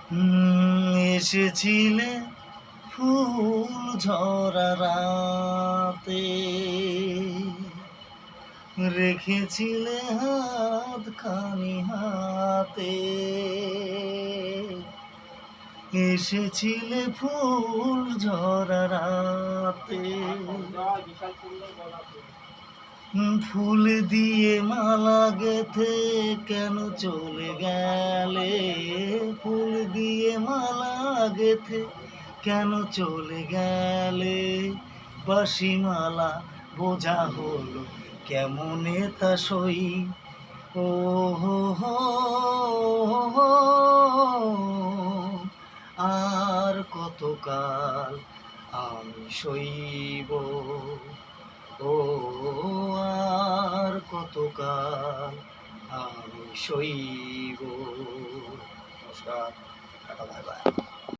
এসেছিলে ফুল ঝরা রাতে, রেখেছিলে হাত খানি হাতে। এসেছিলে ফুল ঝরা রাতে, ফুল দিয়ে মালা গেথে কেন চলে গেলে? ফুল দিয়ে মালা গেথে কেন চলে গেলে? বাঁশি মালা বোঝা হলো কেমনে তা সই। ও হো হো হো, আর কতকাল আমি সইব? ও আর কতকাল আমি সইব? নমস্কার, টাটা, বাই বাই।